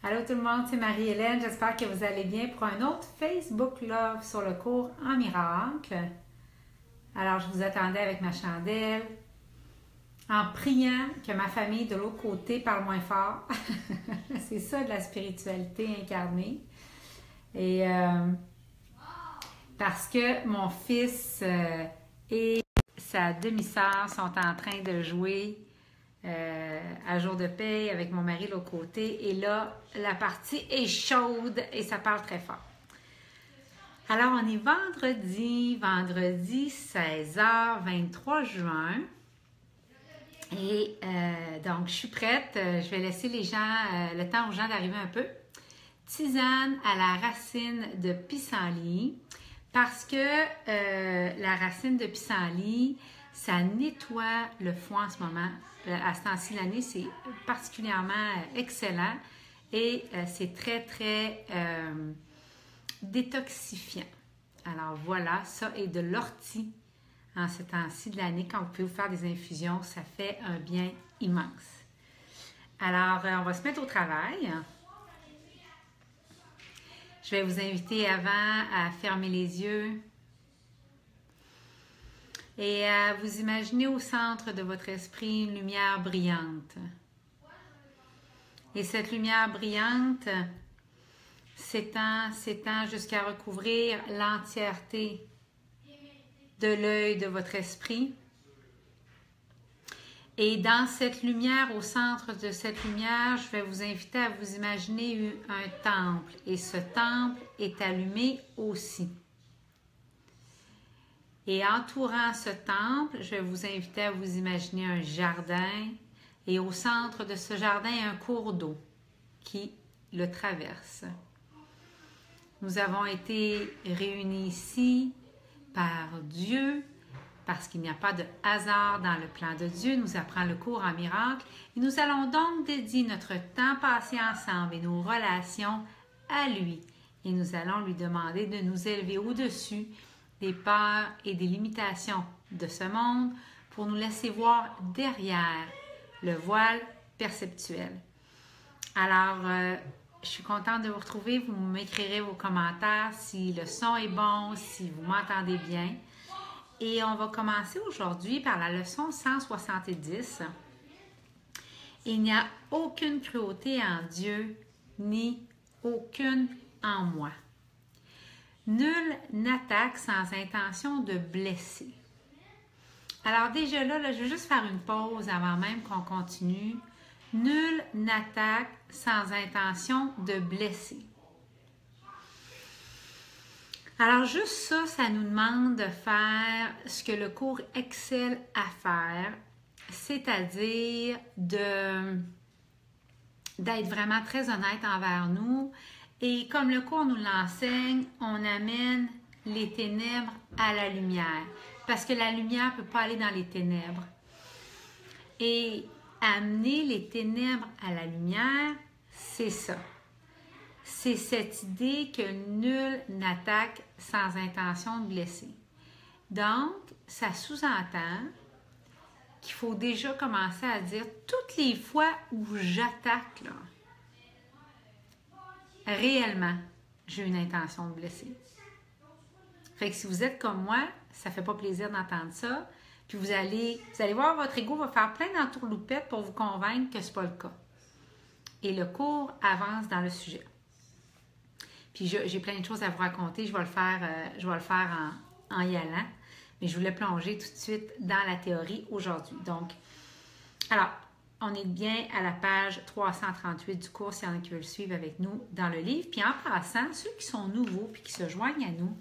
Allô tout le monde, c'est Marie-Hélène. J'espère que vous allez bien pour un autre Facebook Love sur le cours en miracle. Alors, je vous attendais avec ma chandelle, en priant que ma famille de l'autre côté parle moins fort. C'est ça de la spiritualité incarnée. Et parce que mon fils et sa demi-sœur sont en train de jouer à jour de paye avec mon mari de l'autre côté. Et là, la partie est chaude et ça parle très fort. Alors, on est vendredi 16h, 23 juin. Et donc, je suis prête. Je vais laisser les gens, le temps aux gens d'arriver un peu. Tisane à la racine de pissenlit. Parce que la racine de pissenlit, ça nettoie le foie en ce moment. À ce temps-ci de l'année, c'est particulièrement excellent et c'est très, très détoxifiant. Alors voilà, ça est de l'ortie en ce temps-ci de l'année. Quand vous pouvez vous faire des infusions, ça fait un bien immense. Alors, on va se mettre au travail. Je vais vous inviter avant à fermer les yeux et à vous imaginer au centre de votre esprit une lumière brillante. Et cette lumière brillante s'étend jusqu'à recouvrir l'entièreté de l'œil de votre esprit. Et dans cette lumière, au centre de cette lumière, je vais vous inviter à vous imaginer un temple. Et ce temple est allumé aussi. Et entourant ce temple, je vais vous inviter à vous imaginer un jardin. Et au centre de ce jardin, un cours d'eau qui le traverse. Nous avons été réunis ici par Dieu, parce qu'il n'y a pas de hasard dans le plan de Dieu, nous apprend le cours en miracle. Et nous allons donc dédier notre temps passé ensemble et nos relations à lui. Et nous allons lui demander de nous élever au-dessus des peurs et des limitations de ce monde pour nous laisser voir derrière le voile perceptuel. Alors, je suis contente de vous retrouver. Vous m'écrirez vos commentaires si le son est bon, si vous m'entendez bien. Et on va commencer aujourd'hui par la leçon 170. Il n'y a aucune cruauté en Dieu, ni aucune en moi. Nul n'attaque sans intention de blesser. Alors déjà là, je vais juste faire une pause avant même qu'on continue. Nul n'attaque sans intention de blesser. Alors juste ça, ça nous demande de faire ce que le cours excelle à faire, c'est-à-dire d'être vraiment très honnête envers nous. Et comme le cours nous l'enseigne, on amène les ténèbres à la lumière. Parce que la lumière ne peut pas aller dans les ténèbres. Et amener les ténèbres à la lumière, c'est ça. C'est cette idée que nul n'attaque sans intention de blesser. Donc, ça sous-entend qu'il faut déjà commencer à dire toutes les fois où j'attaque, là, réellement, j'ai une intention de blesser. Fait que si vous êtes comme moi, ça ne fait pas plaisir d'entendre ça. Puis vous allez voir, votre ego va faire plein d'entourloupettes pour vous convaincre que ce n'est pas le cas. Et le cours avance dans le sujet. Puis j'ai plein de choses à vous raconter. Je vais le faire en y allant. Mais je voulais plonger tout de suite dans la théorie aujourd'hui. Donc, alors, on est bien à la page 338 du cours, s'il y en a qui veulent suivre avec nous dans le livre. Puis en passant, ceux qui sont nouveaux puis qui se joignent à nous,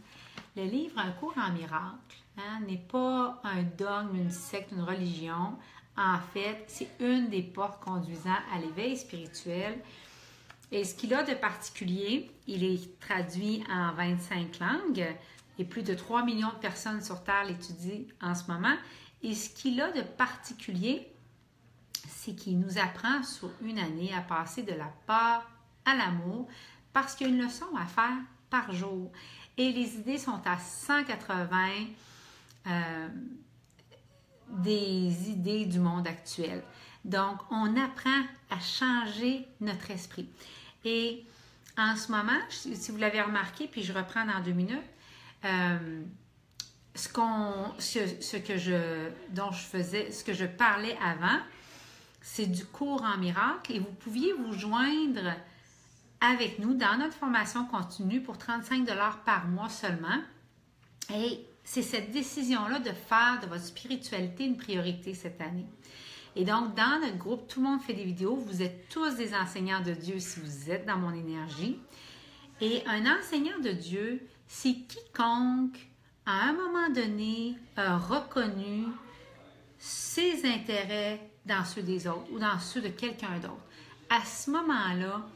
le livre Un cours en miracle n'est pas un dogme, une secte, une religion. En fait, c'est une des portes conduisant à l'éveil spirituel. Et ce qu'il a de particulier, il est traduit en 25 langues et plus de 3 millions de personnes sur Terre l'étudient en ce moment. Et ce qu'il a de particulier, c'est qu'il nous apprend sur une année à passer de la peur à l'amour parce qu'il y a une leçon à faire par jour. Et les idées sont à 180 des idées du monde actuel. Donc, on apprend à changer notre esprit. Et en ce moment, si vous l'avez remarqué, puis je reprends dans 2 minutes, ce que je parlais avant, c'est du cours en miracle et vous pouviez vous joindre avec nous dans notre formation continue pour 35 $ par mois seulement. Et c'est cette décision-là de faire de votre spiritualité une priorité cette année. Et donc, dans notre groupe, tout le monde fait des vidéos. Vous êtes tous des enseignants de Dieu si vous êtes dans mon énergie. Et un enseignant de Dieu, c'est quiconque, à un moment donné, a reconnu ses intérêts dans ceux des autres ou dans ceux de quelqu'un d'autre. À ce moment-là,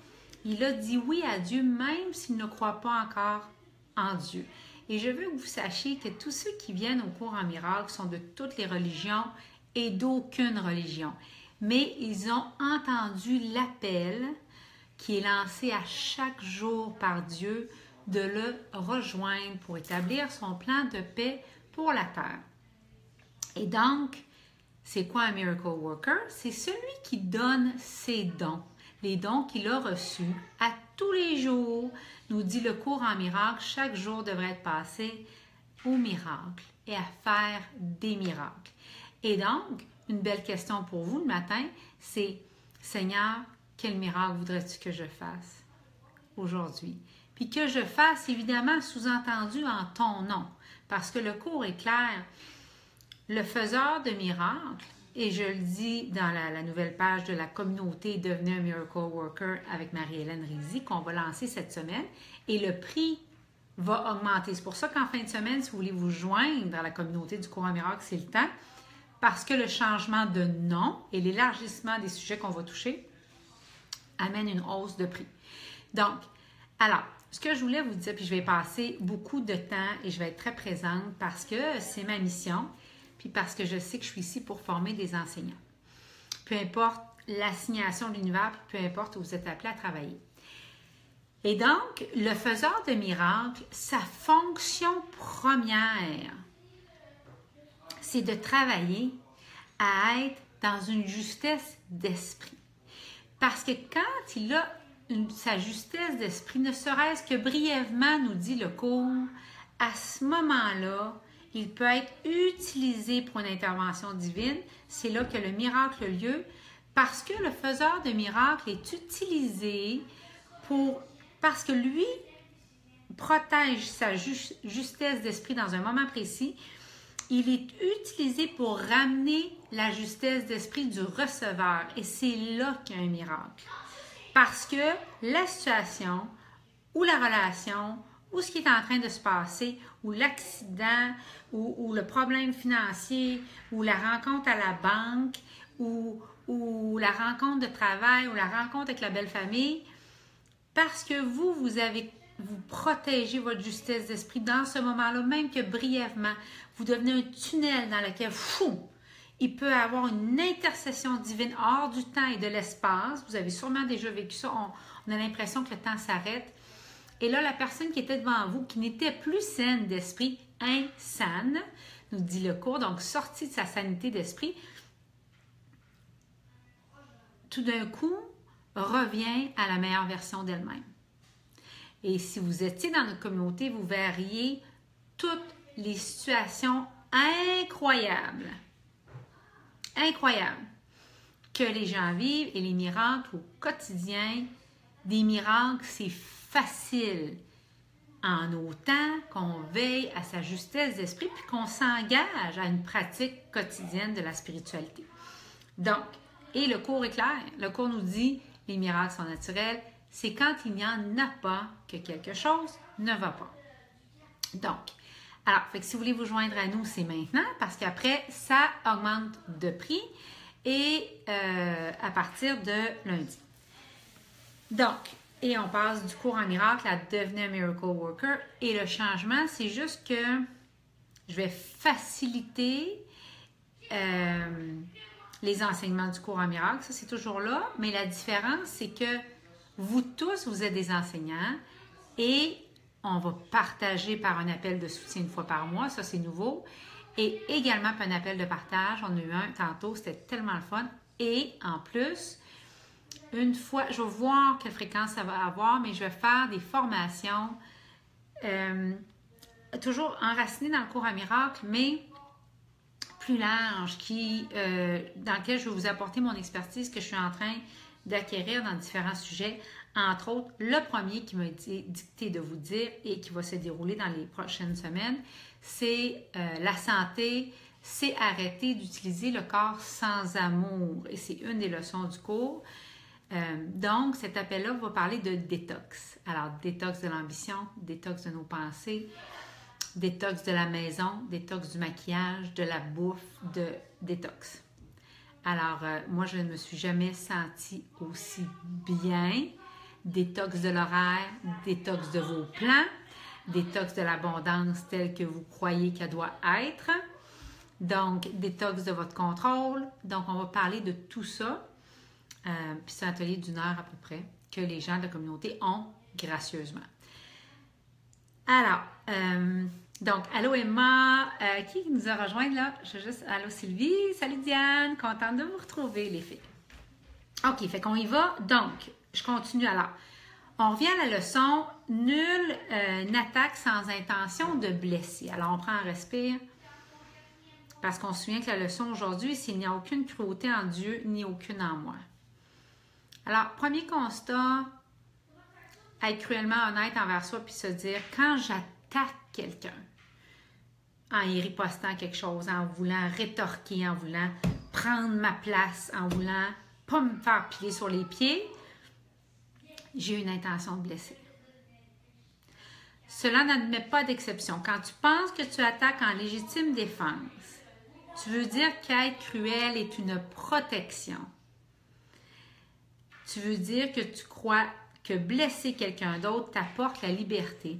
il a dit oui à Dieu, même s'il ne croit pas encore en Dieu. Et je veux que vous sachiez que tous ceux qui viennent au cours en miracle sont de toutes les religions et d'aucune religion. Mais ils ont entendu l'appel qui est lancé à chaque jour par Dieu de le rejoindre pour établir son plan de paix pour la terre. Et donc, c'est quoi un miracle worker? C'est celui qui donne ses dons, les dons qu'il a reçus à tous les jours. Nous dit le cours en miracle, chaque jour devrait être passé au miracle et à faire des miracles. Et donc, une belle question pour vous le matin, c'est « Seigneur, quel miracle voudrais-tu que je fasse aujourd'hui? » Puis que je fasse, évidemment, sous-entendu en ton nom, parce que le cours est clair. Le faiseur de miracles, et je le dis dans la nouvelle page de la communauté « Devenez un Miracle Worker » avec Marie-Hélène Rizzi qu'on va lancer cette semaine, et le prix va augmenter. C'est pour ça qu'en fin de semaine, si vous voulez vous joindre à la communauté du cours en miracle, c'est le temps, parce que le changement de nom et l'élargissement des sujets qu'on va toucher amène une hausse de prix. Donc, alors, ce que je voulais vous dire, puis je vais passer beaucoup de temps et je vais être très présente parce que c'est ma mission, puis parce que je sais que je suis ici pour former des enseignants. Peu importe l'assignation de l'univers, peu importe où vous êtes appelé à travailler. Et donc, le faiseur de miracles, sa fonction première, c'est de travailler à être dans une justesse d'esprit. Parce que quand il a sa justesse d'esprit, ne serait-ce que brièvement, nous dit le cours, à ce moment-là, il peut être utilisé pour une intervention divine. C'est là que le miracle a lieu, parce que le faiseur de miracles est utilisé parce que lui protège sa justesse d'esprit dans un moment précis. Il est utilisé pour ramener la justesse d'esprit du receveur. Et c'est là qu'il y a un miracle. Parce que la situation ou la relation ou ce qui est en train de se passer ou l'accident ou le problème financier ou la rencontre à la banque ou la rencontre de travail ou la rencontre avec la belle famille, parce que vous protégez votre justesse d'esprit dans ce moment-là, même que brièvement, vous devenez un tunnel dans lequel, il peut y avoir une intercession divine hors du temps et de l'espace. Vous avez sûrement déjà vécu ça. On a l'impression que le temps s'arrête. Et là, la personne qui était devant vous, qui n'était plus saine d'esprit, insane, nous dit le cours, donc sortie de sa sanité d'esprit, tout d'un coup, revient à la meilleure version d'elle-même. Et si vous étiez dans notre communauté, vous verriez toutes les situations incroyables que les gens vivent et les miracles au quotidien. Des miracles, c'est facile en autant qu'on veille à sa justesse d'esprit puis qu'on s'engage à une pratique quotidienne de la spiritualité. Donc, et le cours est clair. Le cours nous dit les miracles sont naturels. C'est quand il n'y en a pas que quelque chose ne va pas. Donc, alors, si vous voulez vous joindre à nous, c'est maintenant parce qu'après, ça augmente de prix et à partir de lundi. Donc, et on passe du cours en miracle à devenir un miracle worker. Et le changement, c'est juste que je vais faciliter les enseignements du cours en miracle. Ça, c'est toujours là. Mais la différence, c'est que vous tous, vous êtes des enseignants et on va partager par un appel de soutien une fois par mois. Ça, c'est nouveau. Et également par un appel de partage. On a eu un tantôt. C'était tellement le fun. Et en plus, une fois, je vais voir quelle fréquence ça va avoir, mais je vais faire des formations toujours enracinées dans le cours à miracle, mais plus large, dans lequel je vais vous apporter mon expertise que je suis en train d'acquérir dans différents sujets. Entre autres, le premier qui m'a été dicté de vous dire et qui va se dérouler dans les prochaines semaines, c'est la santé, c'est arrêter d'utiliser le corps sans amour. Et c'est une des leçons du cours. Donc, cet appel-là va parler de détox. Alors, détox de l'ambition, détox de nos pensées, détox de la maison, détox du maquillage, de la bouffe, de détox. Alors, moi, je ne me suis jamais sentie aussi bien. Détox de l'horaire, détox de vos plans, détox de l'abondance telle que vous croyez qu'elle doit être. Donc, détox de votre contrôle. Donc, on va parler de tout ça. Puis c'est un atelier d'1 heure à peu près que les gens de la communauté ont gracieusement. Alors, donc, allô Emma, qui nous a rejoint là? Allô Sylvie, salut Diane, contente de vous retrouver les filles. OK, fait qu'on y va. Donc, je continue alors. On revient à la leçon, nulle n'attaque sans intention de blesser. Alors, on prend un respire parce qu'on se souvient que la leçon aujourd'hui, c'est il n'y a aucune cruauté en Dieu ni aucune en moi. Alors, premier constat, être cruellement honnête envers soi puis se dire, quand j'attaque quelqu'un, en y ripostant quelque chose, en voulant rétorquer, en voulant prendre ma place, en voulant pas me faire piler sur les pieds, j'ai une intention de blesser. Cela n'admet pas d'exception. Quand tu penses que tu attaques en légitime défense, tu veux dire qu'être cruel est une protection. Tu veux dire que tu crois que blesser quelqu'un d'autre t'apporte la liberté.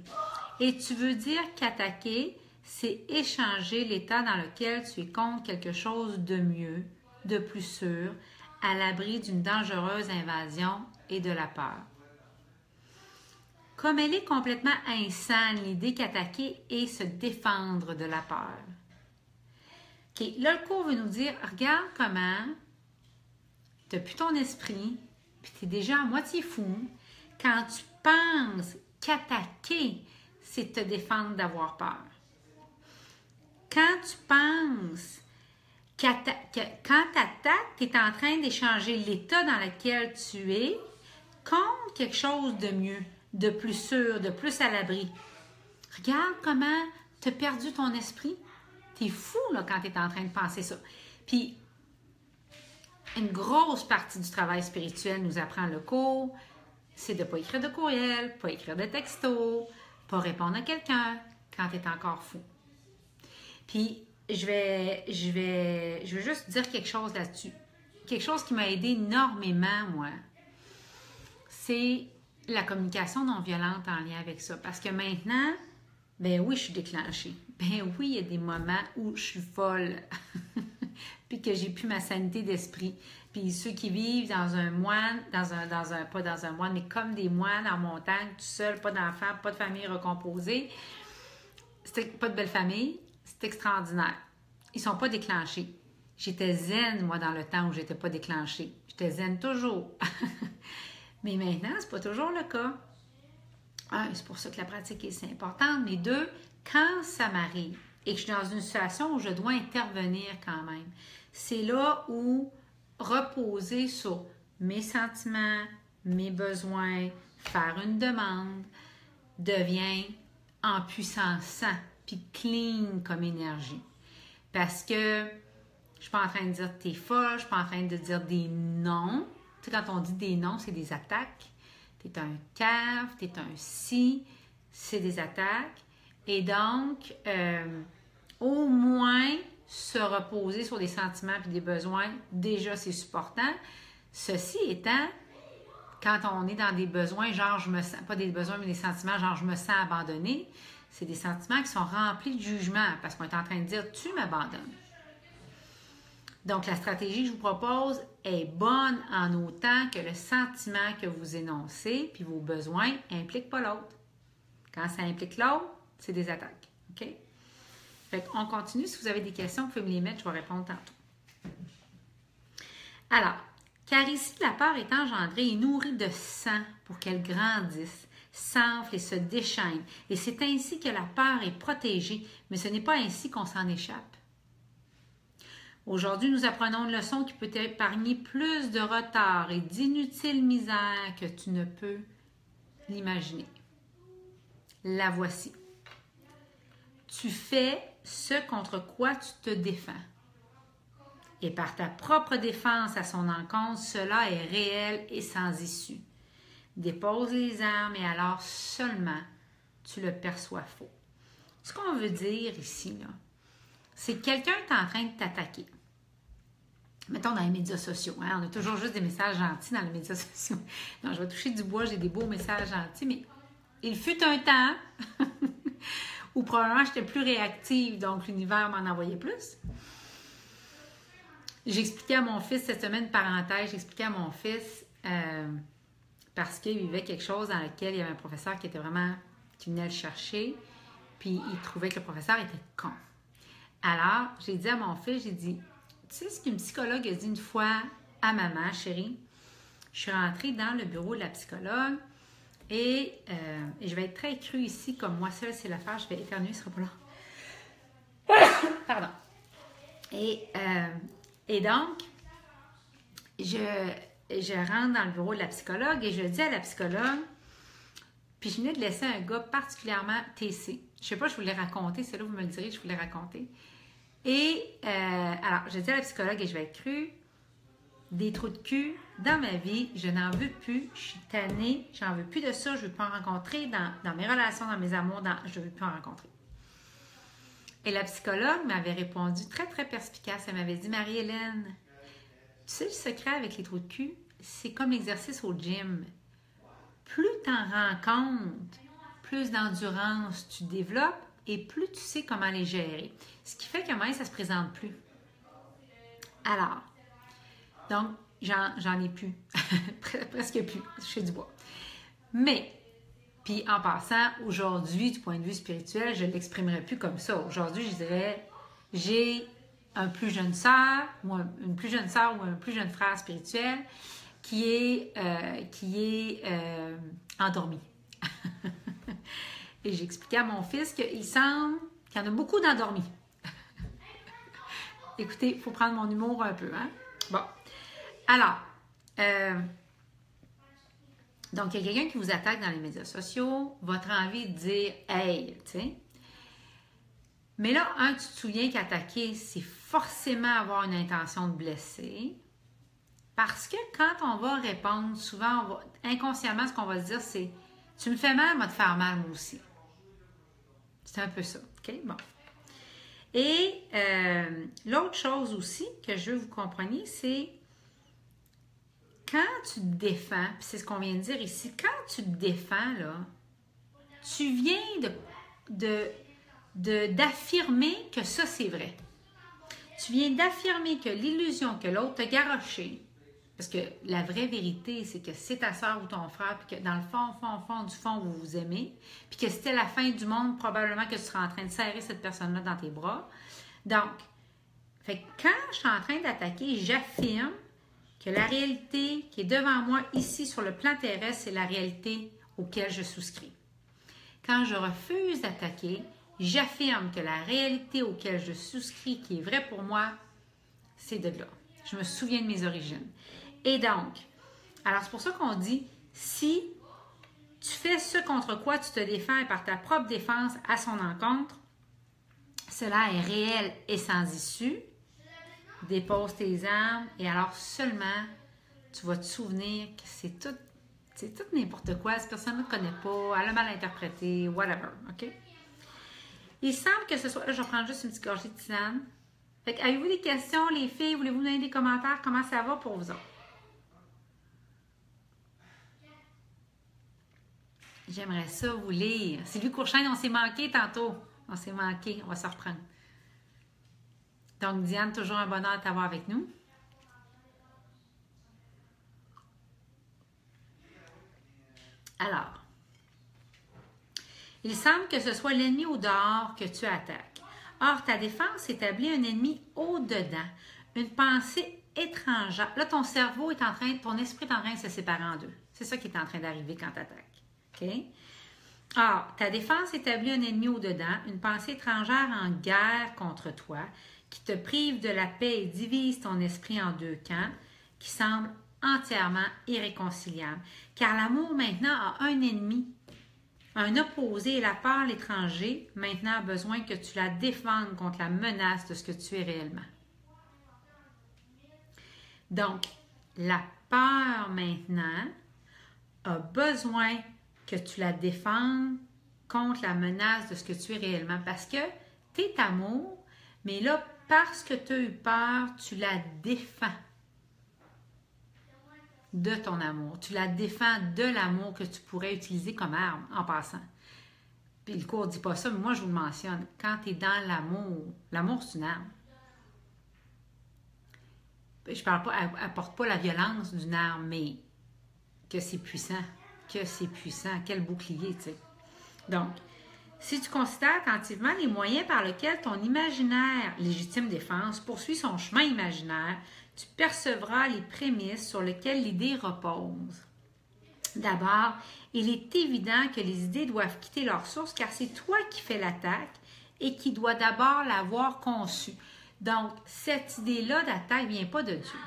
Et tu veux dire qu'attaquer, c'est échanger l'état dans lequel tu es contre quelque chose de mieux, de plus sûr, à l'abri d'une dangereuse invasion et de la peur. Comme elle est complètement insane, l'idée qu'attaquer est se défendre de la peur. OK, là, le cours veut nous dire, regarde comment, depuis ton esprit, puis tu es déjà à moitié fou, quand tu penses qu'attaquer, c'est te défendre d'avoir peur. Quand tu penses quand tu attaques, tu es en train d'échanger l'état dans lequel tu es contre quelque chose de mieux, de plus sûr, de plus à l'abri. Regarde comment tu as perdu ton esprit. Tu es fou là, quand tu es en train de penser ça. Puis, une grosse partie du travail spirituel nous apprend le cours, c'est de ne pas écrire de courriel, pas écrire de texto, pas répondre à quelqu'un quand tu es encore fou. Puis, je vais juste dire quelque chose là-dessus. Quelque chose qui m'a aidé énormément, moi, c'est la communication non violente en lien avec ça. Parce que maintenant, ben oui, je suis déclenchée. Ben oui, il y a des moments où je suis folle. Puis que j'ai plus ma sanité d'esprit. Puis ceux qui vivent dans un moine, pas dans un moine, mais comme des moines en montagne, tout seul, pas d'enfants, pas de famille recomposée, pas de belle famille, c'est extraordinaire. Ils sont pas déclenchés. J'étais zen, moi, dans le temps où j'étais pas déclenchée. J'étais zen toujours. Mais maintenant, c'est pas toujours le cas. Un, c'est pour ça que la pratique est si importante. Mais deux, quand ça m'arrive et que je suis dans une situation où je dois intervenir quand même, c'est là où reposer sur mes sentiments, mes besoins, faire une demande, devient en puissance, puis clean comme énergie. Parce que je suis pas en train de dire t'es folle, je suis pas en train de dire des non. Tu sais, quand on dit des non, c'est des attaques. T'es un cave, t'es un si, c'est des attaques. Et donc, au moins, se reposer sur des sentiments et des besoins, déjà, c'est supportant. Ceci étant, quand on est dans des besoins, genre je me sens, pas des besoins, mais des sentiments, genre je me sens abandonnée, c'est des sentiments qui sont remplis de jugement parce qu'on est en train de dire tu m'abandonnes. Donc, la stratégie que je vous propose est bonne en autant que le sentiment que vous énoncez puis vos besoins n'impliquent pas l'autre. Quand ça implique l'autre, c'est des attaques. OK? Fait qu'on continue. Si vous avez des questions, vous pouvez me les mettre, je vais répondre tantôt. Alors, Car ici, la peur est engendrée et nourrie de sang pour qu'elle grandisse, s'enfle et se déchaîne. Et c'est ainsi que la peur est protégée, mais ce n'est pas ainsi qu'on s'en échappe. Aujourd'hui, nous apprenons une leçon qui peut t'épargner plus de retard et d'inutiles misères que tu ne peux l'imaginer. La voici. Tu fais ce contre quoi tu te défends. Et par ta propre défense à son encontre, cela est réel et sans issue. Dépose les armes et alors seulement tu le perçois faux. Ce qu'on veut dire ici, là, c'est que quelqu'un est en train de t'attaquer. Mettons dans les médias sociaux, hein, on a toujours juste des messages gentils dans les médias sociaux. Non, je vais toucher du bois, j'ai des beaux messages gentils, mais il fut un temps où probablement j'étais plus réactive, donc l'univers m'en envoyait plus. J'expliquais à mon fils cette semaine, parenthèse, j'expliquais à mon fils parce qu'il vivait quelque chose dans lequel il y avait un professeur qui venait le chercher, puis il trouvait que le professeur était con. Alors, j'ai dit à mon fils, j'ai dit, tu sais ce qu'une psychologue a dit une fois à maman, chérie? Je suis rentrée dans le bureau de la psychologue et je vais être très crue ici, comme moi seule, c'est l'affaire, je vais éternuer, ce sera pas long. Pardon. Et donc, je rentre dans le bureau de la psychologue et je dis à la psychologue, puis je venais de laisser un gars particulièrement TC. Je ne sais pas, je voulais raconter, c'est là où vous me le direz, je voulais raconter. Et alors, je dis à la psychologue, et je vais être crue, des trous de cul dans ma vie, je n'en veux plus, je suis tannée, j'en veux plus de ça, je ne veux pas en rencontrer dans mes relations, dans mes amours, je ne veux plus en rencontrer. Et la psychologue m'avait répondu très, très perspicace. Elle m'avait dit, Marie-Hélène, tu sais le secret avec les trous de cul, c'est comme l'exercice au gym. Plus tu en rencontres, plus d'endurance tu développes et plus tu sais comment les gérer. Ce qui fait que moi, ça ne se présente plus. Alors, donc, j'en ai plus. Presque plus. Je fais du bois. Mais, puis en passant, aujourd'hui, du point de vue spirituel, je ne l'exprimerai plus comme ça. Aujourd'hui, je dirais, j'ai un plus jeune sœur, ou une plus jeune sœur ou un plus jeune frère spirituel qui est endormi. Et j'expliquais à mon fils qu'il semble qu'il y en a beaucoup d'endormis. Écoutez, il faut prendre mon humour un peu, hein? Bon. Alors, donc, il y a quelqu'un qui vous attaque dans les médias sociaux, votre envie de dire « Hey », tu sais. Mais là, tu te souviens qu'attaquer, c'est forcément avoir une intention de blesser. Parce que quand on va répondre, souvent, inconsciemment, ce qu'on va se dire, c'est « Tu me fais mal, moi te faire mal, moi aussi ». C'est un peu ça, OK? Bon. Et l'autre chose aussi que je veux que vous compreniez, c'est quand tu te défends, puis c'est ce qu'on vient de dire ici, quand tu te défends, là, tu viens d'affirmer que ça, c'est vrai. Tu viens d'affirmer que l'illusion que l'autre t'a garoché, parce que la vraie vérité, c'est que c'est ta soeur ou ton frère, puis que dans le fond, vous vous aimez, puis que c'était la fin du monde, probablement que tu seras en train de serrer cette personne-là dans tes bras. Donc, fait que quand je suis en train d'attaquer, j'affirme que la réalité qui est devant moi ici sur le plan terrestre, c'est la réalité auquel je souscris. Quand je refuse d'attaquer, j'affirme que la réalité auquel je souscris, qui est vraie pour moi, c'est de là. Je me souviens de mes origines. Et donc, alors c'est pour ça qu'on dit, si tu fais ce contre quoi tu te défends et par ta propre défense à son encontre, cela est réel et sans issue. Dépose tes armes et alors seulement tu vas te souvenir que c'est tout n'importe quoi. Cette personne ne te connaît pas, elle a mal interprété, whatever, OK? Il semble que ce soit... Là, je vais prendre juste une petite gorgée de tisane. Fait que, avez-vous des questions, les filles? Voulez-vous donner des commentaires? Comment ça va pour vous autres? J'aimerais ça vous lire. Sylvie Courchaine, on s'est manqué tantôt. On s'est manqué, on va se reprendre. Donc, Diane, toujours un bonheur de t'avoir avec nous. Alors, il semble que ce soit l'ennemi au dehors que tu attaques. Or, ta défense établit un ennemi au-dedans, une pensée étrangère. Là, ton cerveau est en train, ton esprit est en train de se séparer en deux. C'est ça qui est en train d'arriver quand tu attaques. OK? Or, ta défense établit un ennemi au-dedans, une pensée étrangère en guerre contre toi, qui te prive de la paix et divise ton esprit en deux camps, qui semble entièrement irréconciliable. Car l'amour maintenant a un ennemi, un opposé, et la peur, l'étranger, maintenant a besoin que tu la défendes contre la menace de ce que tu es réellement. Donc, la peur maintenant a besoin que tu la défendes contre la menace de ce que tu es réellement. Parce que tu es amour, mais là, parce que tu as eu peur, tu la défends de ton amour. Tu la défends de l'amour que tu pourrais utiliser comme arme en passant. Puis le cours ne dit pas ça, mais moi je vous le mentionne. Quand tu es dans l'amour c'est une arme. Je parle pas, elle n'apporte pas la violence d'une arme, mais que c'est puissant. Quel bouclier, tu sais. Donc, si tu considères attentivement les moyens par lesquels ton imaginaire légitime défense poursuit son chemin imaginaire, tu percevras les prémices sur lesquelles l'idée repose. D'abord, il est évident que les idées doivent quitter leur source car c'est toi qui fais l'attaque et qui dois d'abord l'avoir conçue. Donc, cette idée-là d'attaque ne vient pas de Dieu.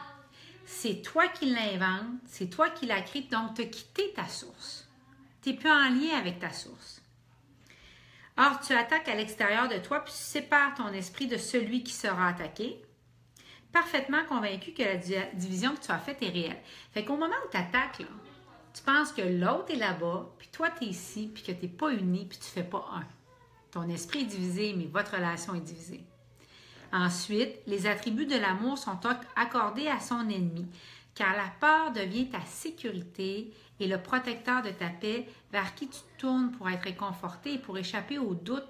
C'est toi qui l'inventes, c'est toi qui l'as créée, donc tu as quitté ta source. Tu n'es plus en lien avec ta source. Or, tu attaques à l'extérieur de toi, puis tu sépares ton esprit de celui qui sera attaqué, parfaitement convaincu que la division que tu as faite est réelle. Fait qu'au moment où tu attaques, là, tu penses que l'autre est là-bas, puis toi, tu es ici, puis que tu n'es pas uni, puis tu ne fais pas un. Ton esprit est divisé, mais votre relation est divisée. Ensuite, les attributs de l'amour sont accordés à son ennemi, car la peur devient ta sécurité et le protecteur de ta paix vers qui tu te tournes pour être réconforté et pour échapper au doute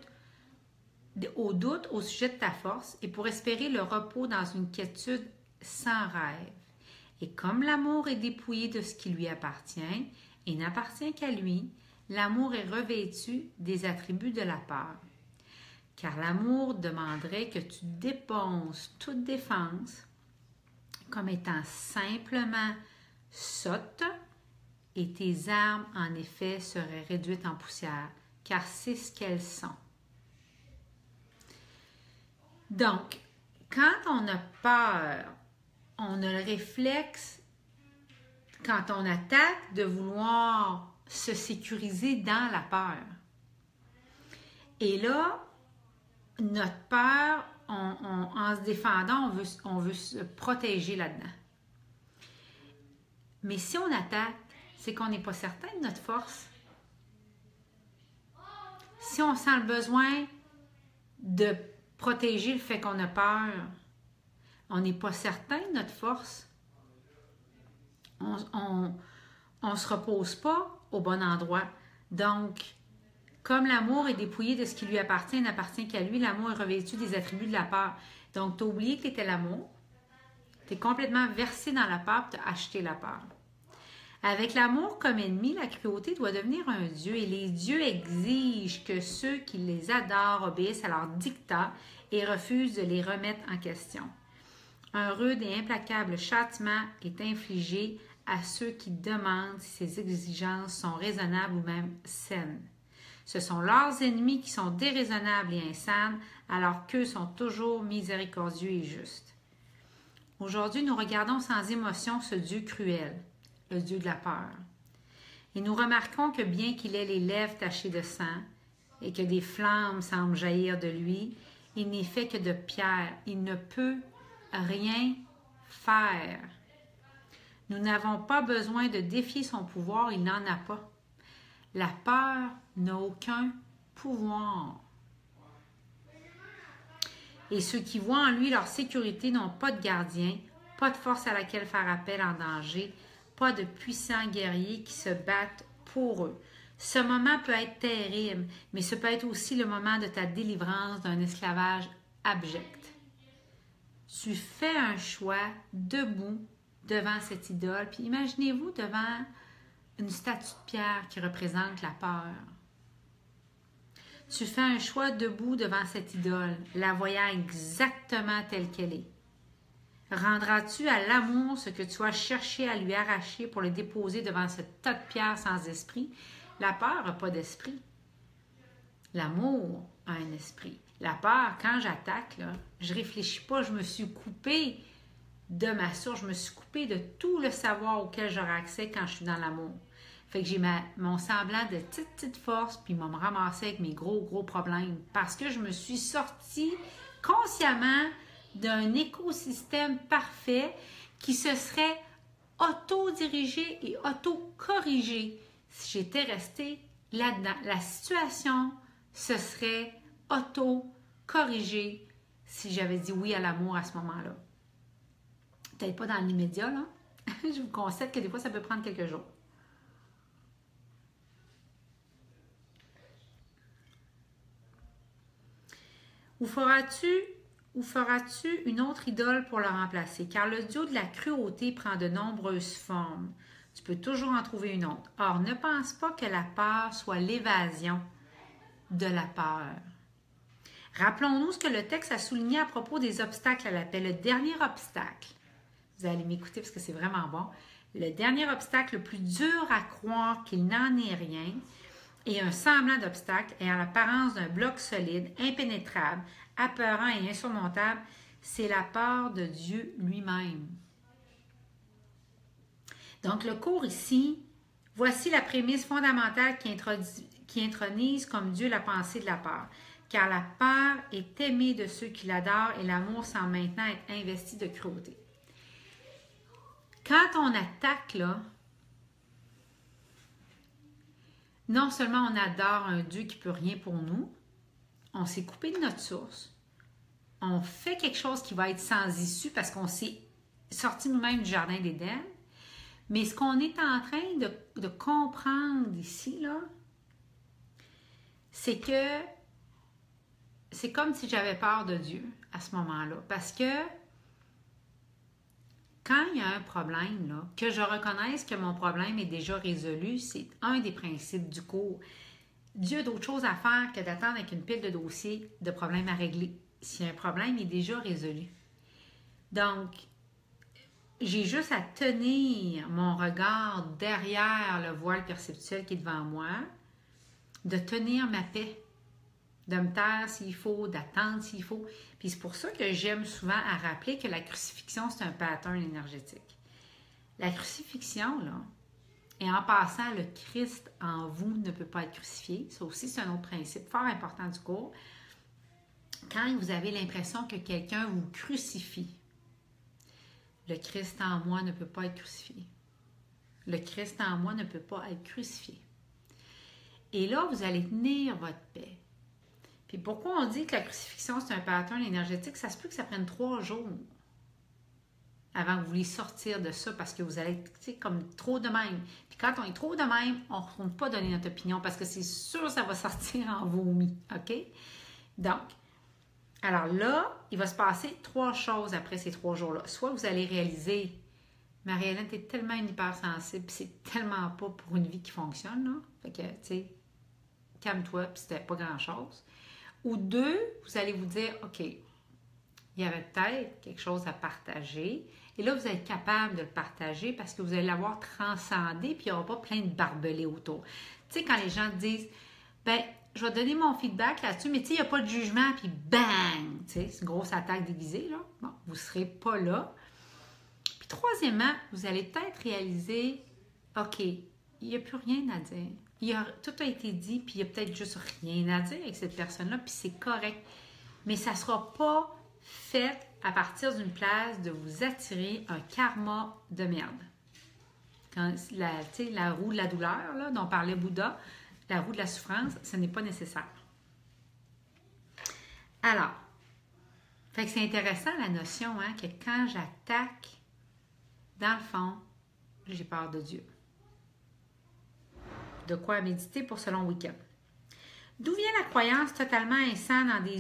au sujet de ta force et pour espérer le repos dans une quiétude sans rêve. Et comme l'amour est dépouillé de ce qui lui appartient et n'appartient qu'à lui, l'amour est revêtu des attributs de la peur. Car l'amour demanderait que tu dépenses toute défense comme étant simplement sotte et tes armes, en effet, seraient réduites en poussière, car c'est ce qu'elles sont. Donc, quand on a peur, on a le réflexe, quand on attaque, de vouloir se sécuriser dans la peur. Et là, notre peur, en se défendant, on veut se protéger là-dedans. Mais si on attaque, c'est qu'on n'est pas certain de notre force. Si on sent le besoin de protéger le fait qu'on a peur, on n'est pas certain de notre force. On ne se repose pas au bon endroit. Donc, comme l'amour est dépouillé de ce qui lui appartient et n'appartient qu'à lui, l'amour est revêtu des attributs de la peur. Donc, tu as oublié que tu étais l'amour. Tu es complètement versé dans la peur, tu as acheté la peur. Avec l'amour comme ennemi, la cruauté doit devenir un dieu et les dieux exigent que ceux qui les adorent obéissent à leurs dictats et refusent de les remettre en question. Un rude et implacable châtiment est infligé à ceux qui demandent si ces exigences sont raisonnables ou même saines. Ce sont leurs ennemis qui sont déraisonnables et insanes, alors qu'eux sont toujours miséricordieux et justes. Aujourd'hui, nous regardons sans émotion ce Dieu cruel, le Dieu de la peur. Et nous remarquons que bien qu'il ait les lèvres tachées de sang et que des flammes semblent jaillir de lui, il n'est fait que de pierre. Il ne peut rien faire. Nous n'avons pas besoin de défier son pouvoir, il n'en a pas. La peur n'a aucun pouvoir. Et ceux qui voient en lui leur sécurité n'ont pas de gardien, pas de force à laquelle faire appel en danger, pas de puissants guerriers qui se battent pour eux. Ce moment peut être terrible, mais ce peut être aussi le moment de ta délivrance d'un esclavage abject. Tu fais un choix debout devant cette idole, puis imaginez-vous devant une statue de pierre qui représente la peur. Tu fais un choix debout devant cette idole, la voyant exactement telle qu'elle est. Rendras-tu à l'amour ce que tu as cherché à lui arracher pour le déposer devant ce tas de pierres sans esprit? La peur n'a pas d'esprit. L'amour a un esprit. La peur, quand j'attaque, là, je ne réfléchis pas, je me suis coupée de ma source, je me suis coupée de tout le savoir auquel j'aurai accès quand je suis dans l'amour. Fait que j'ai mon semblant de petite force, puis il m'a ramassé avec mes gros problèmes parce que je me suis sortie consciemment d'un écosystème parfait qui se serait auto-dirigé et auto-corrigé si j'étais restée là-dedans. La situation se serait auto-corrigée si j'avais dit oui à l'amour à ce moment-là. Peut-être pas dans l'immédiat, là. Je vous concède que des fois, ça peut prendre quelques jours. Ou feras-tu une autre idole pour le remplacer? Car le dieu de la cruauté prend de nombreuses formes. Tu peux toujours en trouver une autre. Or, ne pense pas que la peur soit l'évasion de la peur. Rappelons-nous ce que le texte a souligné à propos des obstacles à la paix. Le dernier obstacle, vous allez m'écouter parce que c'est vraiment bon, le dernier obstacle le plus dur à croire qu'il n'en est rien et un semblant d'obstacle ayant l'apparence d'un bloc solide, impénétrable, apeurant et insurmontable, c'est la peur de Dieu lui-même. Donc, le cours ici, voici la prémisse fondamentale qui intronise comme Dieu la pensée de la peur. Car la peur est aimée de ceux qui l'adorent et l'amour semble maintenant être investi de cruauté. Quand on attaque, là, non seulement on adore un Dieu qui ne peut rien pour nous, on s'est coupé de notre source, on fait quelque chose qui va être sans issue parce qu'on s'est sorti nous-mêmes du jardin d'Éden, mais ce qu'on est en train de comprendre ici, là, c'est que c'est comme si j'avais peur de Dieu à ce moment-là. Parce que quand il y a un problème, là, que je reconnaisse que mon problème est déjà résolu, c'est un des principes du cours. Dieu a d'autres choses à faire que d'attendre avec une pile de dossiers de problèmes à régler. Si un problème est déjà résolu. Donc, j'ai juste à tenir mon regard derrière le voile perceptuel qui est devant moi, de tenir ma paix, de me taire s'il faut, d'attendre s'il faut. Puis c'est pour ça que j'aime souvent à rappeler que la crucifixion, c'est un pattern énergétique. La crucifixion, là, et en passant, le Christ en vous ne peut pas être crucifié. Ça aussi, c'est un autre principe fort important du cours. Quand vous avez l'impression que quelqu'un vous crucifie, le Christ en moi ne peut pas être crucifié. Le Christ en moi ne peut pas être crucifié. Et là, vous allez tenir votre paix. Puis pourquoi on dit que la crucifixion, c'est un pattern énergétique? Ça se peut que ça prenne 3 jours avant que vous vouliez sortir de ça parce que vous allez être comme trop de même. Puis quand on est trop de même, on ne retourne pas donner notre opinion parce que c'est sûr que ça va sortir en vomi. OK? Donc, alors là, il va se passer 3 choses après ces 3 jours-là. Soit vous allez réaliser, Marie-Hélène, t'es tellement une hypersensible, puis c'est tellement pas pour une vie qui fonctionne, là. Fait que, tu sais, calme-toi, puis c'était pas grand-chose. Ou 2, vous allez vous dire, OK, il y avait peut-être quelque chose à partager. Et là, vous êtes capable de le partager parce que vous allez l'avoir transcendé, puis il n'y aura pas plein de barbelés autour. Tu sais, quand les gens disent, ben, je vais donner mon feedback là-dessus, mais tu sais, il n'y a pas de jugement, puis bang! Tu sais, c'est une grosse attaque déguisée, là. Bon, vous ne serez pas là. Puis troisièmement, vous allez peut-être réaliser, OK, il n'y a plus rien à dire. Tout a été dit, puis il n'y a peut-être juste rien à dire avec cette personne-là, puis c'est correct. Mais ça ne sera pas fait à partir d'une place de vous attirer un karma de merde. Quand la roue de la douleur, là, dont parlait Bouddha, la roue de la souffrance, ce n'est pas nécessaire. Alors, fait que c'est intéressant la notion hein, que quand j'attaque, dans le fond, j'ai peur de Dieu. De quoi méditer pour ce long week-end. D'où vient la croyance totalement insane en des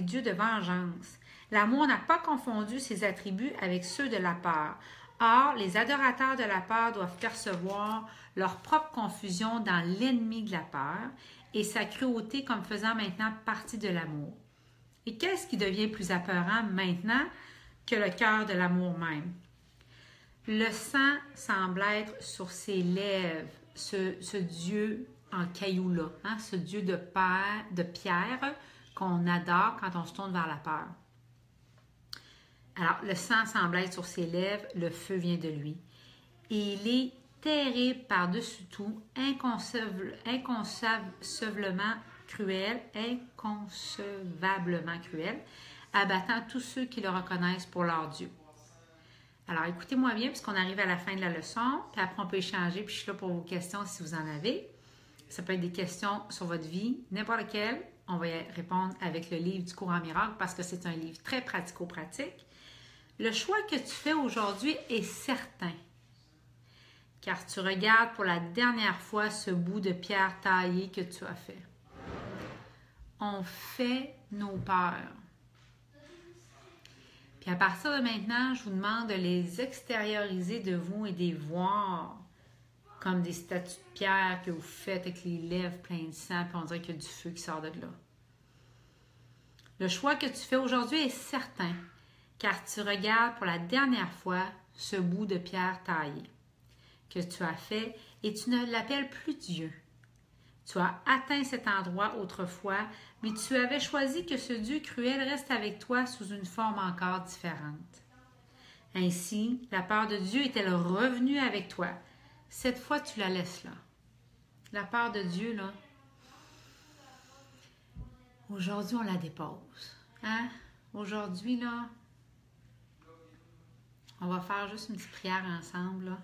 dieux de vengeance? L'amour n'a pas confondu ses attributs avec ceux de la peur. Or, les adorateurs de la peur doivent percevoir leur propre confusion dans l'ennemi de la peur et sa cruauté comme faisant maintenant partie de l'amour. Et qu'est-ce qui devient plus apeurant maintenant que le cœur de l'amour même. Le sang semble être sur ses lèvres, ce Dieu en caillou-là, hein, ce Dieu de pierre qu'on adore quand on se tourne vers la peur. Alors, le sang semble être sur ses lèvres, le feu vient de lui. Et il est terrible par-dessus tout, inconcevablement cruel, abattant tous ceux qui le reconnaissent pour leur Dieu. Alors, écoutez-moi bien, puisqu'on arrive à la fin de la leçon, puis après on peut échanger, puis je suis là pour vos questions si vous en avez. Ça peut être des questions sur votre vie, n'importe lesquelles. On va y répondre avec le livre du cours en miracle parce que c'est un livre très pratico-pratique. Le choix que tu fais aujourd'hui est certain, car tu regardes pour la dernière fois ce bout de pierre taillée que tu as fait. On fait nos peurs. Puis à partir de maintenant, je vous demande de les extérioriser de vous et de les voir comme des statues de pierre que vous faites avec les lèvres pleines de sang, puis on dirait qu'il y a du feu qui sort de là. Le choix que tu fais aujourd'hui est certain, car tu regardes pour la dernière fois ce bout de pierre taillée que tu as fait et tu ne l'appelles plus Dieu. Tu as atteint cet endroit autrefois, mais tu avais choisi que ce Dieu cruel reste avec toi sous une forme encore différente. Ainsi, la peur de Dieu est-elle revenue avec toi? Cette fois, tu la laisses là. La peur de Dieu, là, aujourd'hui, on la dépose. Hein? Aujourd'hui, là, on va faire juste une petite prière ensemble, là.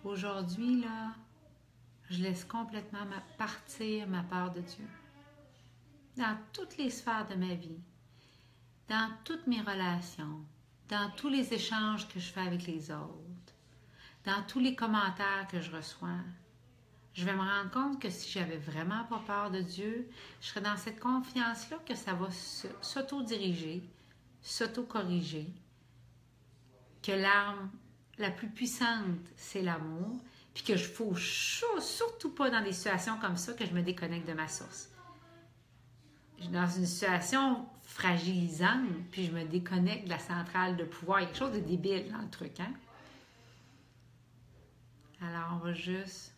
Aujourd'hui, là, je laisse complètement partir ma peur de Dieu. Dans toutes les sphères de ma vie, dans toutes mes relations, dans tous les échanges que je fais avec les autres, dans tous les commentaires que je reçois, je vais me rendre compte que si j'avais vraiment pas peur de Dieu, je serais dans cette confiance-là que ça va s'auto-diriger, s'auto-corriger, que l'arme la plus puissante, c'est l'amour, puis que je ne faut surtout pas dans des situations comme ça que je me déconnecte de ma source. Dans une situation fragilisante, puis je me déconnecte de la centrale de pouvoir. Il y a quelque chose de débile dans le truc, hein? Alors, on va juste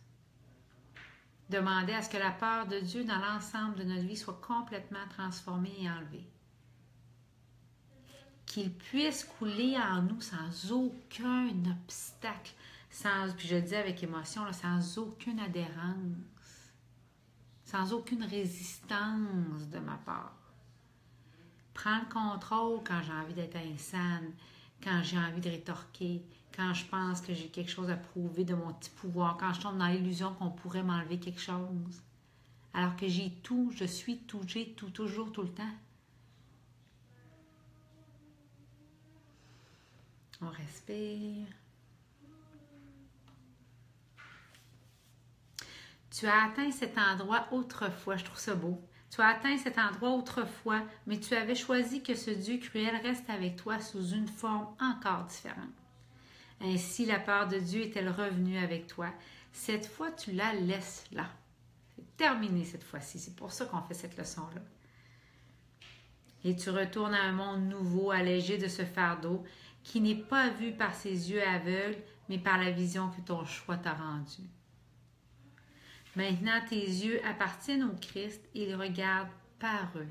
demander à ce que la peur de Dieu dans l'ensemble de notre vie soit complètement transformée et enlevée. Qu'il puisse couler en nous sans aucun obstacle, puis je le dis avec émotion, là, sans aucune adhérence, sans aucune résistance de ma part. Prends le contrôle quand j'ai envie d'être insane, quand j'ai envie de rétorquer, quand je pense que j'ai quelque chose à prouver de mon petit pouvoir, quand je tombe dans l'illusion qu'on pourrait m'enlever quelque chose, alors que j'ai tout, je suis tout, j'ai tout, toujours, tout le temps. On respire. Tu as atteint cet endroit autrefois, je trouve ça beau. Tu as atteint cet endroit autrefois, mais tu avais choisi que ce Dieu cruel reste avec toi sous une forme encore différente. Ainsi, la peur de Dieu est-elle revenue avec toi? Cette fois, tu la laisses là. C'est terminé cette fois-ci. C'est pour ça qu'on fait cette leçon-là. Et tu retournes à un monde nouveau, allégé de ce fardeau, qui n'est pas vu par ses yeux aveugles, mais par la vision que ton choix t'a rendue. Maintenant, tes yeux appartiennent au Christ et ils regardent par eux.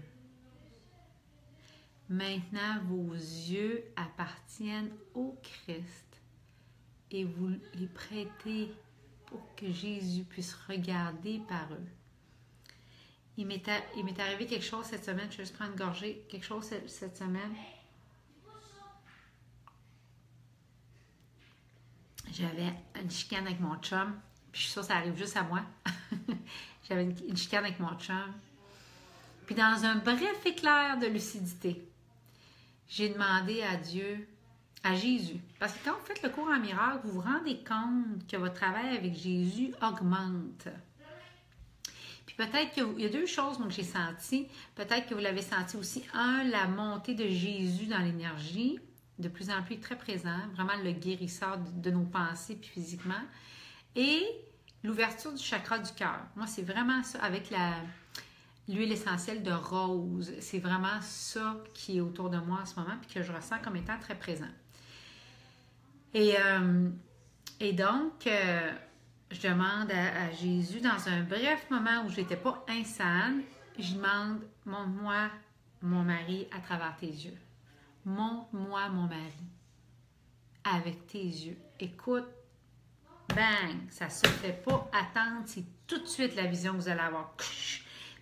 Maintenant, vos yeux appartiennent au Christ et vous les prêtez pour que Jésus puisse regarder par eux. Il m'est arrivé quelque chose cette semaine, je vais juste prendre une gorgée, quelque chose cette semaine. J'avais une chicane avec mon chum, puis je suis sûre que ça arrive juste à moi. J'avais une chicane avec mon chum. Puis dans un bref éclair de lucidité, j'ai demandé à Dieu, à Jésus, parce que quand vous faites le cours en miracle, vous vous rendez compte que votre travail avec Jésus augmente. Puis peut-être qu'il y a deux choses que j'ai senties. Peut-être que vous l'avez senti aussi. Un, la montée de Jésus dans l'énergie, de plus en plus très présent, vraiment le guérisseur de nos pensées puis physiquement. Et l'ouverture du chakra du cœur. Moi, c'est vraiment ça, avec l'huile essentielle de rose. C'est vraiment ça qui est autour de moi en ce moment puis que je ressens comme étant très présent. Et donc, je demande à Jésus, dans un bref moment où je n'étais pas insane, je demande, montre-moi mon mari à travers tes yeux. Montre-moi mon mari avec tes yeux. Écoute, bang, ça ne se fait pas attendre, c'est tout de suite la vision que vous allez avoir.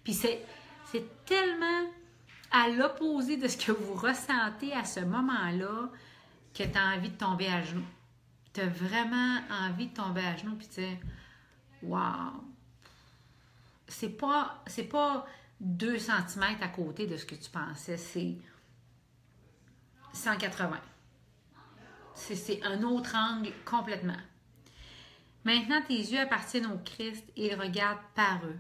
Puis c'est tellement à l'opposé de ce que vous ressentez à ce moment-là que tu as envie de tomber à genoux. Tu as vraiment envie de tomber à genoux puis tu dis wow! C'est pas 2 cm à côté de ce que tu pensais, c'est 180. C'est un autre angle complètement. Maintenant, tes yeux appartiennent au Christ et il regarde par eux.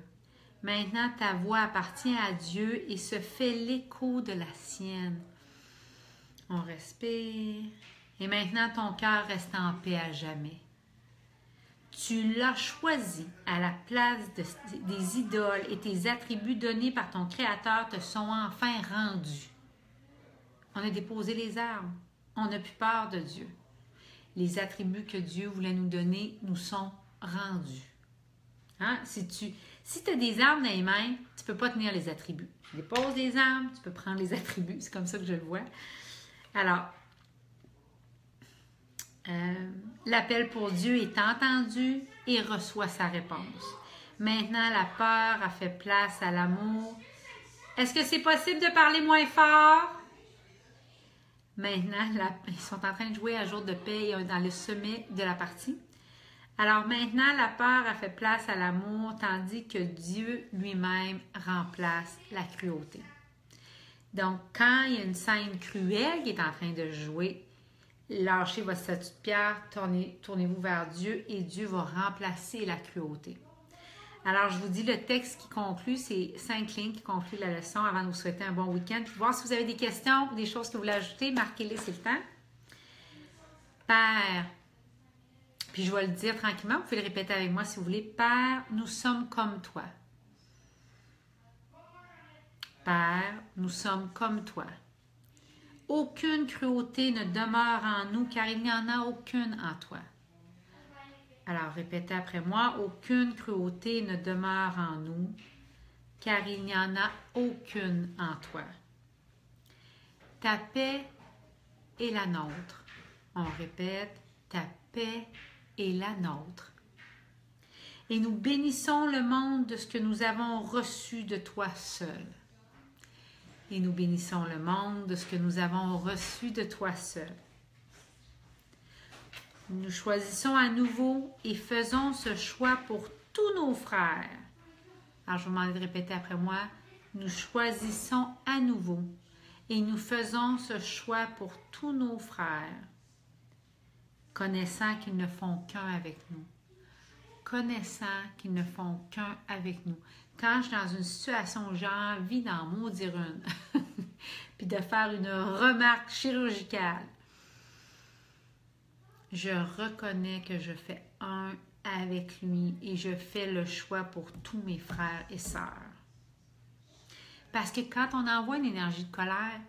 Maintenant, ta voix appartient à Dieu et se fait l'écho de la sienne. On respire. Et maintenant, ton cœur reste en paix à jamais. Tu l'as choisi à la place des idoles et tes attributs donnés par ton Créateur te sont enfin rendus. On a déposé les armes. On n'a plus peur de Dieu. Les attributs que Dieu voulait nous donner nous sont rendus. Hein? Si tu as des armes dans les mains, tu ne peux pas tenir les attributs. Tu déposes les armes, tu peux prendre les attributs. C'est comme ça que je le vois. Alors, l'appel pour Dieu est entendu et reçoit sa réponse. Maintenant, la peur a fait place à l'amour. Est-ce que c'est possible de parler moins fort? Maintenant, ils sont en train de jouer à jour de paix dans le sommet de la partie. Alors maintenant, la peur a fait place à l'amour, tandis que Dieu lui-même remplace la cruauté. Donc, quand il y a une scène cruelle qui est en train de jouer, lâchez votre statue de pierre, tournez-vous vers Dieu et Dieu va remplacer la cruauté. Alors, je vous dis le texte qui conclut, c'est 5 lignes qui concluent la leçon avant de vous souhaiter un bon week-end. Puis voir si vous avez des questions ou des choses que vous voulez ajouter, marquez-les, c'est le temps. Père, puis je vais le dire tranquillement, vous pouvez le répéter avec moi si vous voulez. Père, nous sommes comme toi. Père, nous sommes comme toi. Aucune cruauté ne demeure en nous, car il n'y en a aucune en toi. Alors, répétez après moi, aucune cruauté ne demeure en nous, car il n'y en a aucune en toi. Ta paix est la nôtre. On répète, ta paix est la nôtre. Et nous bénissons le monde de ce que nous avons reçu de toi seul. Et nous bénissons le monde de ce que nous avons reçu de toi seul. Nous choisissons à nouveau et faisons ce choix pour tous nos frères. Alors, je vous demande de répéter après moi. Nous choisissons à nouveau et nous faisons ce choix pour tous nos frères, connaissant qu'ils ne font qu'un avec nous. Connaissant qu'ils ne font qu'un avec nous. Quand je suis dans une situation où j'ai envie d'en maudire une, puis de faire une remarque chirurgicale, je reconnais que je fais un avec lui et je fais le choix pour tous mes frères et sœurs. Parce que quand on envoie une énergie de colère,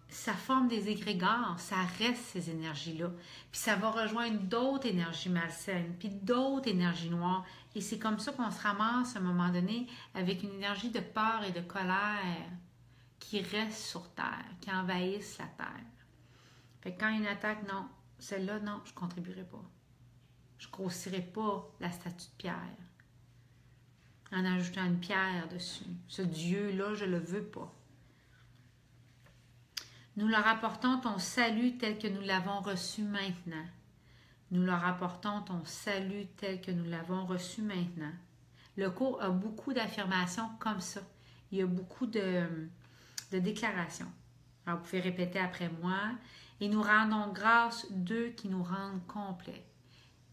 ça forme des égrégores, ça reste ces énergies-là. Puis ça va rejoindre d'autres énergies malsaines, puis d'autres énergies noires. Et c'est comme ça qu'on se ramasse à un moment donné avec une énergie de peur et de colère qui reste sur Terre, qui envahissent la Terre. Fait que quand il y a une attaque, non, celle-là, non, je ne contribuerai pas. Je ne grossirai pas la statue de pierre en ajoutant une pierre dessus. Ce Dieu-là, je ne le veux pas. Nous leur apportons ton salut tel que nous l'avons reçu maintenant. Nous leur apportons ton salut tel que nous l'avons reçu maintenant. Le cours a beaucoup d'affirmations comme ça. Il y a beaucoup de déclarations. Alors, vous pouvez répéter après moi. Et nous rendons grâce d'eux qui nous rendent complets.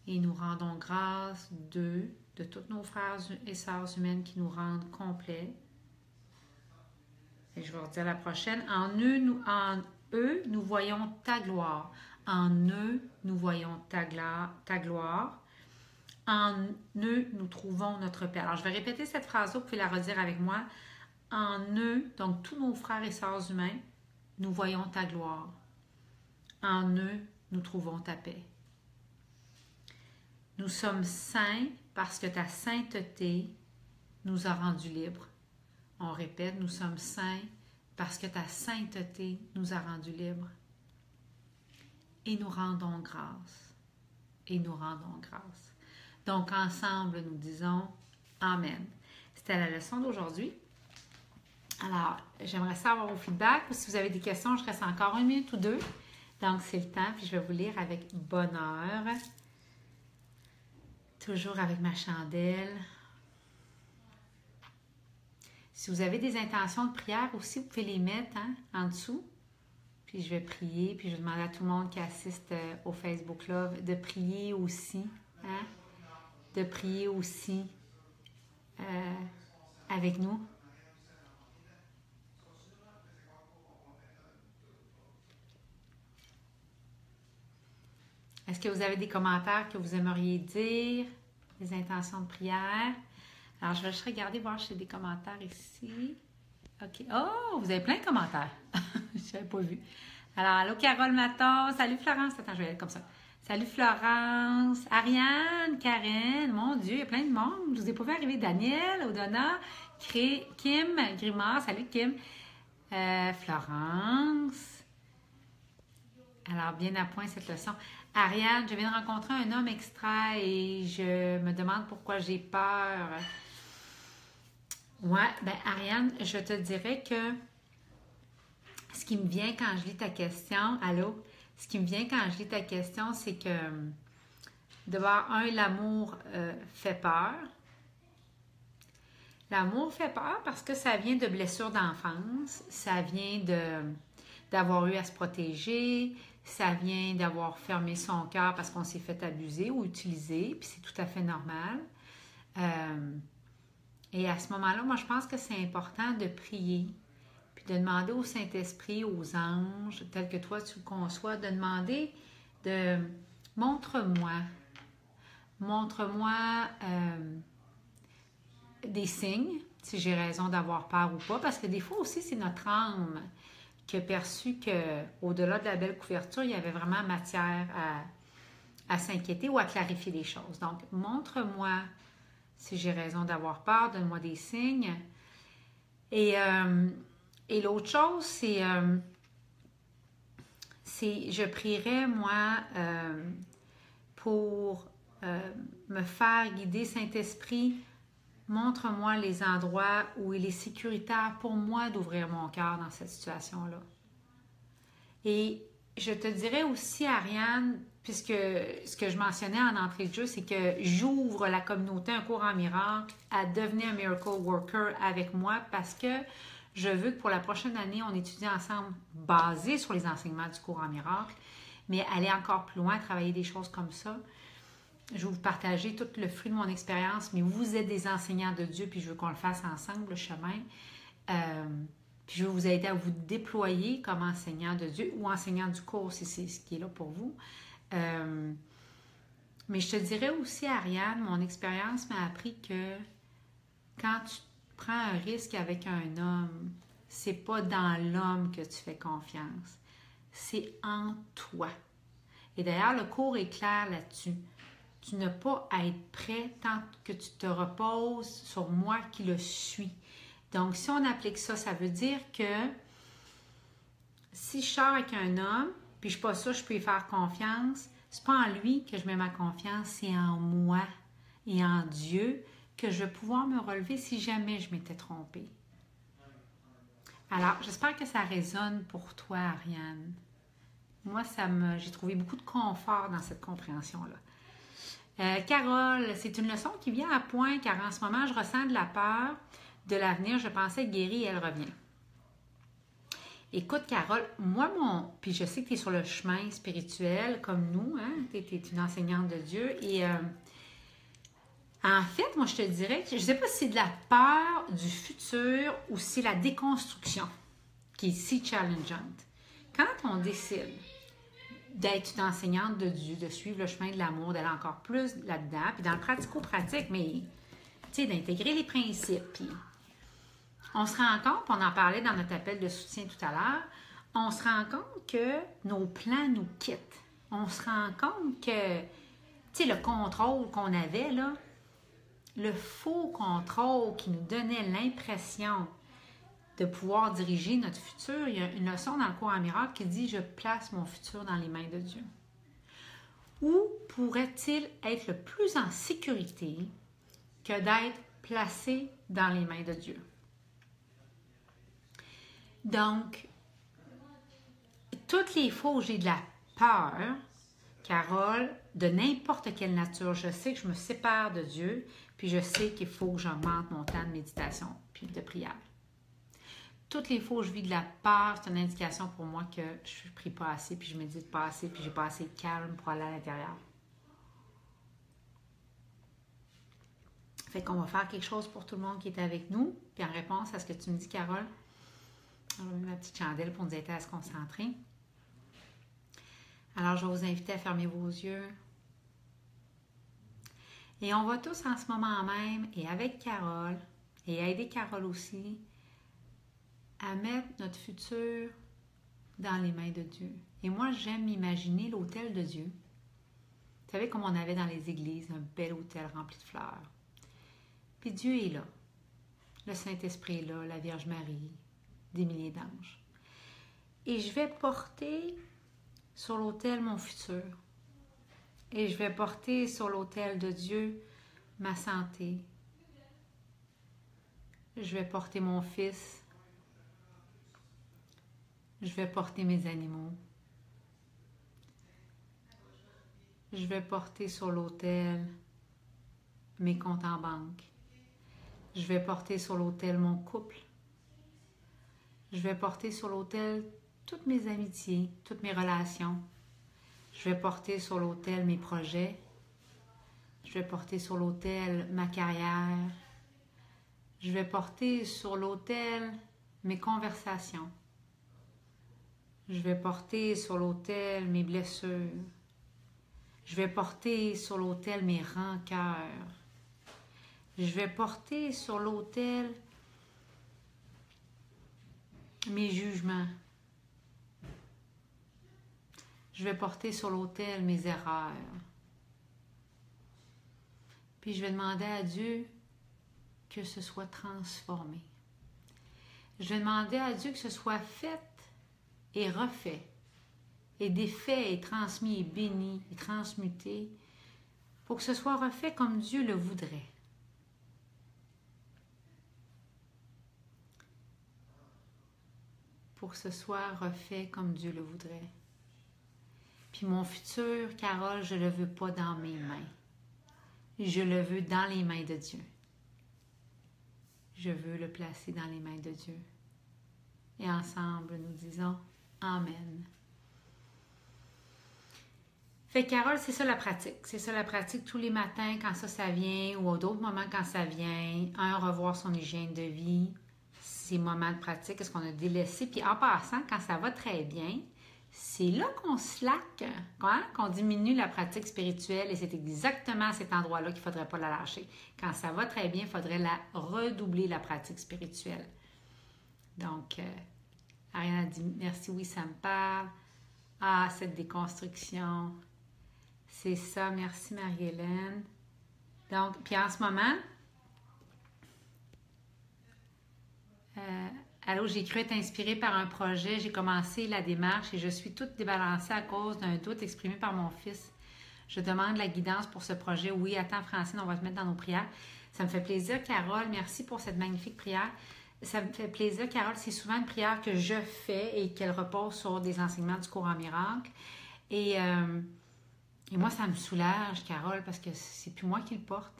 Et nous rendons grâce d'eux, de tous nos frères et sœurs humaines qui nous rendent complets. Et je vais redire la prochaine. En eux, nous voyons ta gloire. En eux, nous voyons ta gloire. En eux, nous trouvons notre paix. Alors, je vais répéter cette phrase-là. Vous pouvez la redire avec moi. En eux, donc tous nos frères et sœurs humains, nous voyons ta gloire. En eux, nous trouvons ta paix. Nous sommes saints parce que ta sainteté nous a rendus libres. On répète, nous sommes saints parce que ta sainteté nous a rendus libres. Et nous rendons grâce. Et nous rendons grâce. Donc, ensemble, nous disons Amen. C'était la leçon d'aujourd'hui. Alors, j'aimerais savoir vos feedbacks ou si vous avez des questions, je reste encore 1 minute ou 2. Donc, c'est le temps, puis je vais vous lire avec bonheur. Toujours avec ma chandelle. Si vous avez des intentions de prière aussi, vous pouvez les mettre en dessous. Puis je vais prier, puis je vais demander à tout le monde qui assiste au Facebook Love de prier aussi. De prier aussi avec nous. Est-ce que vous avez des commentaires que vous aimeriez dire? Des intentions de prière? Alors, je vais juste regarder, voir si j'ai des commentaires ici. OK. Oh, vous avez plein de commentaires. Je n'avais pas vu. Alors, allô Carole Maton. Salut Florence. Attends, je vais aller comme ça. Salut Florence. Ariane, Karen. Mon Dieu, il y a plein de monde. Je vous ai pas vu arriver. Daniel, Odonna, Kim, Grimard. Salut Kim. Florence. Alors, bien à point cette leçon. Ariane, je viens de rencontrer un homme extrait et je me demande pourquoi j'ai peur. Ouais, ben Ariane, je te dirais que ce qui me vient quand je lis ta question, allô? Ce qui me vient quand je lis ta question, c'est que d'abord, l'amour fait peur. L'amour fait peur parce que ça vient de blessures d'enfance, ça vient d'avoir eu à se protéger, ça vient d'avoir fermé son cœur parce qu'on s'est fait abuser ou utiliser, puis c'est tout à fait normal. Et à ce moment-là, moi, je pense que c'est important de prier, puis de demander au Saint-Esprit, aux anges, tels que toi tu le conçois, de demander de montre-moi des signes, si j'ai raison d'avoir peur ou pas, parce que des fois aussi, c'est notre âme qui a perçu qu'au-delà de la belle couverture, il y avait vraiment matière à s'inquiéter ou à clarifier les choses. Donc, montre-moi si j'ai raison d'avoir peur, donne-moi des signes. Et l'autre chose, c'est je prierais, moi, pour me faire guider, Saint-Esprit, montre-moi les endroits où il est sécuritaire pour moi d'ouvrir mon cœur dans cette situation-là. Et je te dirais aussi, Ariane, puisque ce que je mentionnais en entrée de jeu, c'est que j'ouvre la communauté Un cours en miracle à devenir un miracle worker avec moi parce que je veux que pour la prochaine année, on étudie ensemble basé sur les enseignements du cours en miracle, mais aller encore plus loin, travailler des choses comme ça. Je vais vous partager tout le fruit de mon expérience, mais vous êtes des enseignants de Dieu, puis je veux qu'on le fasse ensemble, le chemin. Puis je veux vous aider à vous déployer comme enseignant de Dieu ou enseignant du cours, si c'est ce qui est là pour vous. Mais je te dirais aussi, Ariane, mon expérience m'a appris que quand tu prends un risque avec un homme, c'est pas dans l'homme que tu fais confiance, c'est en toi. Et d'ailleurs, le cours est clair là-dessus. Tu n'as pas à être prêt tant que tu te reposes sur moi qui le suis. Donc, si on applique ça, ça veut dire que si je sors avec un homme, puis je suis pas sûre que je peux y faire confiance, c'est pas en lui que je mets ma confiance, c'est en moi et en Dieu que je vais pouvoir me relever si jamais je m'étais trompée. Alors, j'espère que ça résonne pour toi, Ariane. Moi, j'ai trouvé beaucoup de confort dans cette compréhension-là. Carole, c'est une leçon qui vient à point car en ce moment, je ressens de la peur de l'avenir. Je pensais être guérie et elle revient. Écoute, Carole, moi, puis je sais que tu es sur le chemin spirituel comme nous, hein? Tu es une enseignante de Dieu. Et en fait, moi, je te dirais que je ne sais pas si c'est de la peur du futur ou si c'est la déconstruction qui est si challengeante. Quand on décide d'être une enseignante de Dieu, de suivre le chemin de l'amour, d'aller encore plus là-dedans, puis dans le pratico-pratique, mais tu sais, d'intégrer les principes, puis on se rend compte, on en parlait dans notre appel de soutien tout à l'heure, on se rend compte que nos plans nous quittent. On se rend compte que, tu sais, le contrôle qu'on avait, là, le faux contrôle qui nous donnait l'impression de pouvoir diriger notre futur, il y a une leçon dans le cours en miracle qui dit « Je place mon futur dans les mains de Dieu ». Où pourrait-il être le plus en sécurité que d'être placé dans les mains de Dieu? Donc, toutes les fois où j'ai de la peur, Carole, de n'importe quelle nature, je sais que je me sépare de Dieu, puis je sais qu'il faut que j'augmente mon temps de méditation puis de prière. Toutes les fois où je vis de la peur, c'est une indication pour moi que je ne prie pas assez, puis je médite pas assez, puis j'ai pas assez de calme pour aller à l'intérieur. Fait qu'on va faire quelque chose pour tout le monde qui est avec nous. Puis en réponse à ce que tu me dis, Carole, je vais mettre ma petite chandelle pour nous aider à se concentrer. Alors, je vais vous inviter à fermer vos yeux. Et on va tous en ce moment même, et avec Carole, et à aider Carole aussi, à mettre notre futur dans les mains de Dieu. Et moi, j'aime imaginer l'autel de Dieu. Vous savez, comme on avait dans les églises, un bel autel rempli de fleurs. Puis Dieu est là. Le Saint-Esprit est là, la Vierge Marie, des milliers d'anges. Et je vais porter sur l'autel mon futur. Et je vais porter sur l'autel de Dieu ma santé. Je vais porter mon fils. Je vais porter mes animaux. Je vais porter sur l'autel mes comptes en banque. Je vais porter sur l'autel mon couple. Je vais porter sur l'autel toutes mes amitiés, toutes mes relations. Je vais porter sur l'autel mes projets. Je vais porter sur l'autel ma carrière. Je vais porter sur l'autel mes conversations. Je vais porter sur l'autel mes blessures. Je vais porter sur l'autel mes rancœurs. Je vais porter sur l'autel mes jugements. Je vais porter sur l'autel mes erreurs. Puis je vais demander à Dieu que ce soit transformé. Je vais demander à Dieu que ce soit fait et refait, et défait et transmis et béni et transmuté, pour que ce soit refait comme Dieu le voudrait. Pour que ce soit refait comme Dieu le voudrait. Puis mon futur, Carole, je ne le veux pas dans mes mains. Je le veux dans les mains de Dieu. Je veux le placer dans les mains de Dieu. Et ensemble, nous disons Amen. Fait que Carole, c'est ça la pratique. C'est ça la pratique tous les matins quand ça vient, ou à d'autres moments quand ça vient. Revoir son hygiène de vie, ces moments de pratique, est-ce qu'on a délaissé. Puis en passant, quand ça va très bien, c'est là qu'on slack, hein? Qu'on diminue la pratique spirituelle, et c'est exactement à cet endroit-là qu'il ne faudrait pas la lâcher. Quand ça va très bien, il faudrait redoubler la pratique spirituelle. Donc, Ariane a dit « Merci, oui, ça me parle. Ah, cette déconstruction. C'est ça, merci Marie-Hélène. » Donc, puis en ce moment, allô, j'ai cru être inspirée par un projet. J'ai commencé la démarche et je suis toute débalancée à cause d'un doute exprimé par mon fils. Je demande la guidance pour ce projet. Oui, attends, Francine, on va te mettre dans nos prières. Ça me fait plaisir, Carole. Merci pour cette magnifique prière. Ça me fait plaisir, Carole. C'est souvent une prière que je fais et qu'elle repose sur des enseignements du cours en miracle. Et moi, ça me soulage, Carole, parce que c'est plus moi qui le porte.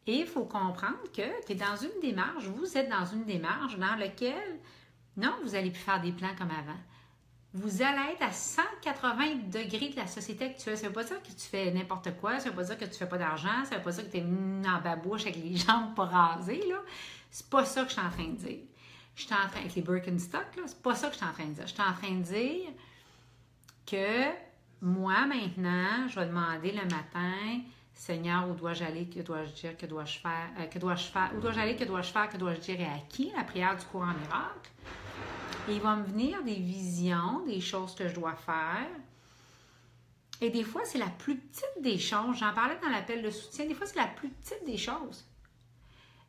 Et il faut comprendre que tu es dans une démarche, vous êtes dans une démarche dans laquelle, non, vous n'allez plus faire des plans comme avant. Vous allez être à 180 degrés de la société actuelle. Ça ne veut pas dire que tu fais n'importe quoi, ça ne veut pas dire que tu ne fais pas d'argent, ça ne veut pas dire que tu es en babouche avec les jambes pas rasées, là. C'est pas ça que je suis en train de dire. Je suis en train, avec les Birkenstock, là, c'est pas ça que je suis en train de dire. Je suis en train de dire que moi, maintenant, je vais demander le matin, Seigneur, où dois-je aller? Que dois-je dire? Que dois-je faire? Que dois-je faire? Où dois-je aller? Que dois-je faire? Que dois-je dire? Et à qui? La prière du courant miracle. Et il va me venir des visions, des choses que je dois faire. Et des fois, c'est la plus petite des choses. J'en parlais dans l'appel de soutien. Des fois, c'est la plus petite des choses.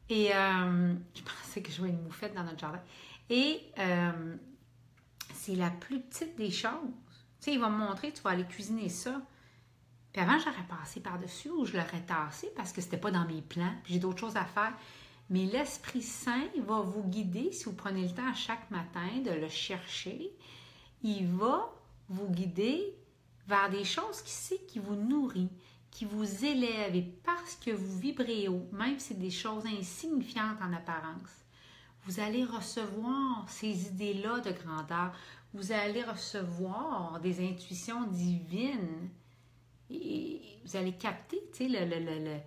Et je pensais que je voyais une moufette dans notre jardin. Et c'est la plus petite des choses. Tu sais, il va me montrer, tu vas aller cuisiner ça. Puis avant, j'aurais passé par-dessus ou je l'aurais tassé parce que c'était pas dans mes plans. Puis j'ai d'autres choses à faire. Mais l'Esprit Saint va vous guider, si vous prenez le temps à chaque matin de le chercher, il va vous guider vers des choses qui vous nourrissent, qui vous élèvent. Et parce que vous vibrez haut, même si c'est des choses insignifiantes en apparence, vous allez recevoir ces idées-là de grandeur. Vous allez recevoir des intuitions divines. Et vous allez capter, tu sais,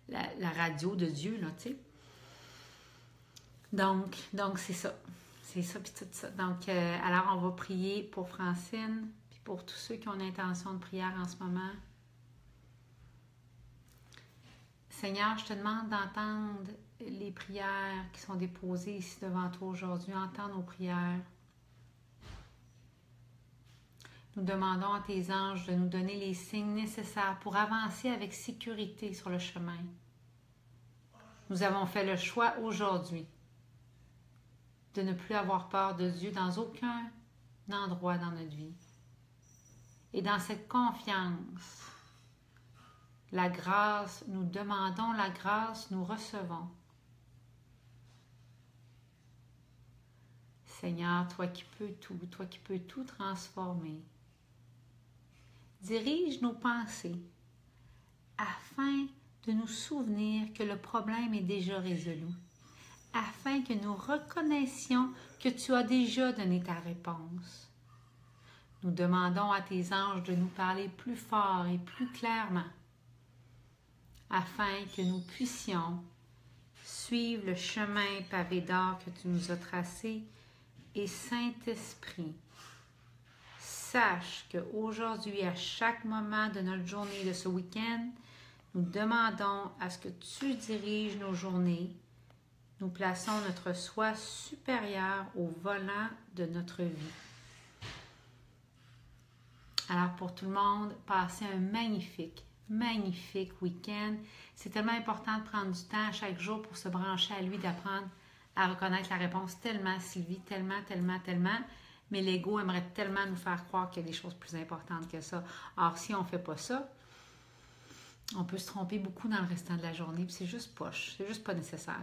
la radio de Dieu, là, tu sais. Donc c'est ça. C'est ça, puis tout ça. Donc, alors, on va prier pour Francine, puis pour tous ceux qui ont l'intention de prière en ce moment. Seigneur, je te demande d'entendre les prières qui sont déposées ici devant toi aujourd'hui. Entends nos prières. Nous demandons à tes anges de nous donner les signes nécessaires pour avancer avec sécurité sur le chemin. Nous avons fait le choix aujourd'hui de ne plus avoir peur de Dieu dans aucun endroit dans notre vie. Et dans cette confiance, la grâce, nous demandons la grâce, nous recevons. Seigneur, toi qui peux tout transformer, dirige nos pensées afin de nous souvenir que le problème est déjà résolu, afin que nous reconnaissions que tu as déjà donné ta réponse. Nous demandons à tes anges de nous parler plus fort et plus clairement, afin que nous puissions suivre le chemin pavé d'or que tu nous as tracé. Et Saint-Esprit, sache qu'aujourd'hui, à chaque moment de notre journée de ce week-end, nous demandons à ce que tu diriges nos journées. Nous plaçons notre soi supérieur au volant de notre vie. Alors pour tout le monde, passez un magnifique week-end. C'est tellement important de prendre du temps chaque jour pour se brancher à lui, d'apprendre à reconnaître la réponse tellement, Sylvie, tellement. Mais l'ego aimerait tellement nous faire croire qu'il y a des choses plus importantes que ça. Or, si on ne fait pas ça, on peut se tromper beaucoup dans le restant de la journée, puis c'est juste poche, c'est juste pas nécessaire.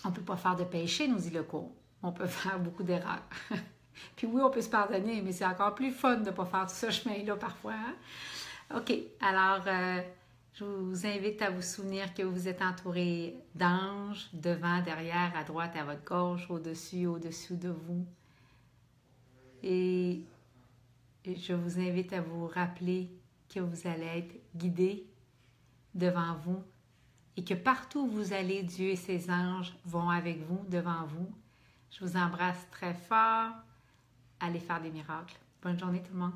On ne peut pas faire de péché, nous dit le cours. On peut faire beaucoup d'erreurs. Puis oui, on peut se pardonner, mais c'est encore plus fun de ne pas faire tout ce chemin-là parfois. Hein? OK, alors je vous invite à vous souvenir que vous êtes entouré d'anges, devant, derrière, à droite, à votre gauche, au-dessous de vous. Et je vous invite à vous rappeler que vous allez être guidé devant vous et que partout où vous allez, Dieu et ses anges vont avec vous, devant vous. Je vous embrasse très fort. Allez faire des miracles. Bonne journée tout le monde.